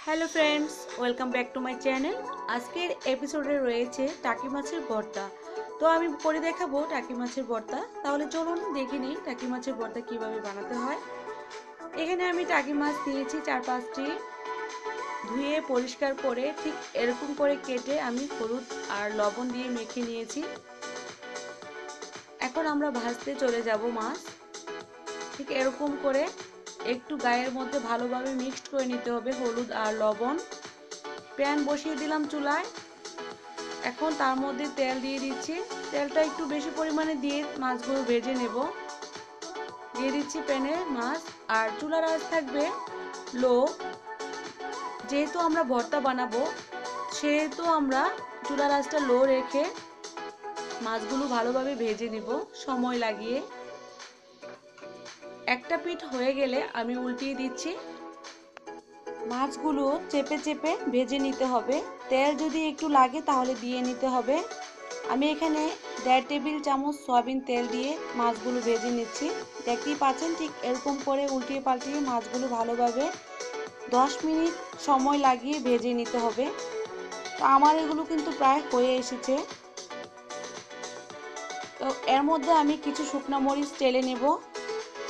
Hello friends, welcome back to my channel. আজকের এপিসোডে রয়েছে টাকি মাছের ভর্তা। তো আমি করে দেখাবো টাকি মাছের ভর্তা। তাহলে চলুন দেখে নিই টাকি মাছের ভর্তা কিভাবে বানাতে হয়। এখানে আমি টাকি মাছ নিয়েছি 4-5টি, ধুয়ে পরিষ্কার করে ঠিক এরকম করে কেটে আমি হলুদ আর লবণ দিয়ে মেখে নিয়েছি। এখন আমরা ভাজতে চলে যাব মাছ। ঠিক এরকম করে একটু গায়ের মধ্যে ভালোভাবে মিক্সড করে নিতে হবে হলুদ আর লবণ। প্যান বসিয়ে দিলাম চুলায়। এখন তার মধ্যে তেল দিয়ে দিচ্ছি। তেলটা একটু বেশি পরিমাণে দিয়ে মাছগুলো ভেজে নেব। দিয়ে দিচ্ছি প্যানে মাছ, আর চুলার আঁচ থাকবে লো। যেহেতু আমরা ভর্তা বানাবো সেহেতু আমরা চুলার আঁচটা লো রেখে মাছগুলো ভালোভাবে ভেজে নেব সময় লাগিয়ে। একটা পিঠ হয়ে গেলে আমি উল্টিয়ে দিচ্ছি। মাছগুলো চেপে চেপে ভেজে নিতে হবে। তেল যদি একটু লাগে তাহলে দিয়ে নিতে হবে। আমি এখানে 1.5 টেবিল চামচ সয়াবিন তেল দিয়ে মাছগুলো ভেজে নিচ্ছি। দেখতেই পাচ্ছেন ঠিক এরকম করে উল্টিয়ে পাল্টিয়ে মাছগুলো ভালোভাবে 10 মিনিট সময় লাগিয়ে ভেজে নিতে হবে। তো আমার এগুলো কিন্তু প্রায় হয়ে এসেছে। তো এর মধ্যে আমি কিছু শুকনো মরিচ টেলে নেব।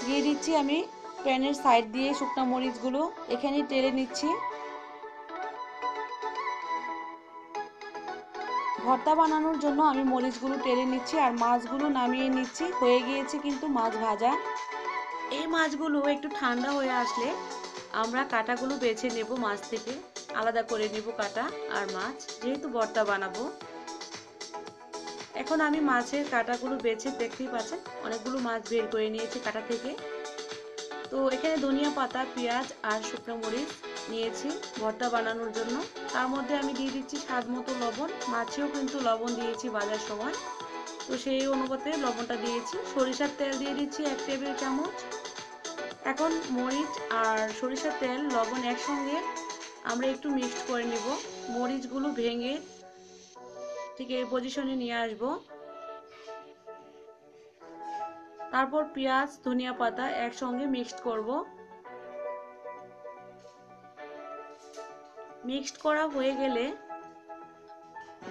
দিয়ে দিচ্ছি আমি প্যানের সাইড দিয়ে শুকনো মরিচগুলো এখানে টেলে নিচ্ছি। ভর্তা বানানোর জন্য আমি মরিচগুলো টেলে নিচ্ছি আর মাছগুলো নামিয়ে নিচ্ছি। হয়ে গিয়েছে কিন্তু মাছ ভাজা। এই মাছগুলো একটু ঠান্ডা হয়ে আসলে আমরা কাঁটাগুলো বেছে নেব, মাছ থেকে আলাদা করে নেব কাঁটা আর মাছ, যেহেতু ভর্তা বানাবো। এখন আমি মাছের কাঁটাগুলো বেছে, দেখতেই পাচ্ছেন অনেকগুলো মাছ বের করে নিয়েছি কাঁটা থেকে। তো এখানে ধনিয়া পাতা, পেঁয়াজ আর শুকনো মরিচ নিয়েছি ভর্তা বানানোর জন্য। তার মধ্যে আমি দিয়ে দিচ্ছি স্বাদ মতো লবণ। মাছেও কিন্তু লবণ দিয়েছি ভাজার সময়, তো সেই অনুপাতে লবণটা দিয়েছি। সরিষার তেল দিয়ে দিচ্ছি 1 টেবিল চামচ। এখন মরিচ আর সরিষার তেল লবণ একসঙ্গে আমরা একটু মিক্সড করে নিব। মরিচগুলো ভেঙে ঠিক এই পজিশনে নিয়ে আসব। তারপর পেঁয়াজ, ধনিয়া পাতা একসঙ্গে মিক্সড করব। মিক্সড করা হয়ে গেলে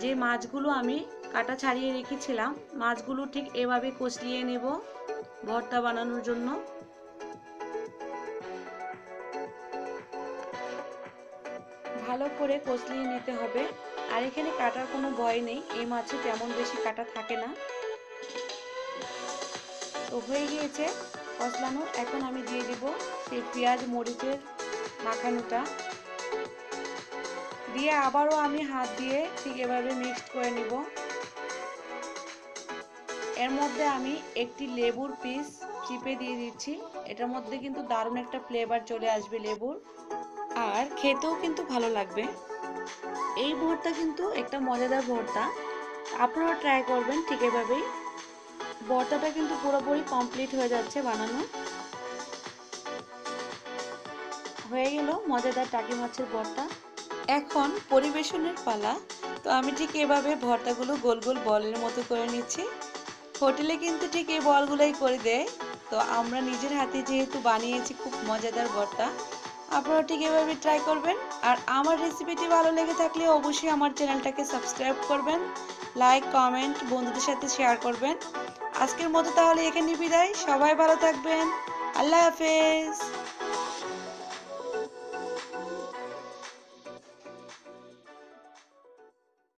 যে মাছগুলো আমি কাটা ছাড়িয়ে রেখেছিলাম মাছগুলো ঠিক এভাবে কষলিয়ে নেব ভর্তা বানানোর জন্য। ভালো করে কষলিয়ে নিতে হবে। আর এখানে কাটার কোনো ভয় নেই, এই মাছে তেমন বেশি কাটা থাকে না। তো হয়ে গিয়েছে কষলানো। এখন আমি দিয়ে দিব সেই পেঁয়াজ মরিচের মাখানোটা, দিয়ে আবারও আমি হাত দিয়ে ঠিক এভাবে মিক্সড করে নিব। এর মধ্যে আমি একটি লেবুর পিস চিপে দিয়ে দিচ্ছি। এটার মধ্যে কিন্তু দারুণ একটা ফ্লেভার চলে আসবে লেবুর, আর খেতেও কিন্তু ভালো লাগবে। এই ভর্তা কিন্তু একটা মজাদার ভর্তা, আপনারা ট্রাই করবেন ঠিক এভাবেই। ভর্তাটা কিন্তু পুরোপুরি কমপ্লিট হয়ে যাচ্ছে বানানো। হয়ে গেল মজাদার টাকি মাছের ভর্তা। এখন পরিবেশনের পালা। তো আমি ঠিক এভাবে ভর্তাগুলো গোল গোল বলের মতো করে নিচ্ছি। হোটেলে কিন্তু ঠিক এই বলগুলোই করে দেয়। তো আমরা নিজের হাতে যেহেতু বানিয়েছি খুব মজাদার ভর্তা, আপনারা ঠিক এভাবে ট্রাই করবেন। আর আমার রেসিপিটি ভালো লেগে থাকলে অবশ্যই আমার চ্যানেলটাকে সাবস্ক্রাইব করবেন, লাইক কমেন্ট বন্ধুদের সাথে শেয়ার করবেন। আজকের মতো তাহলে এখানে বিদায়। সবাই ভালো থাকবেন। আল্লাহ হাফেজ।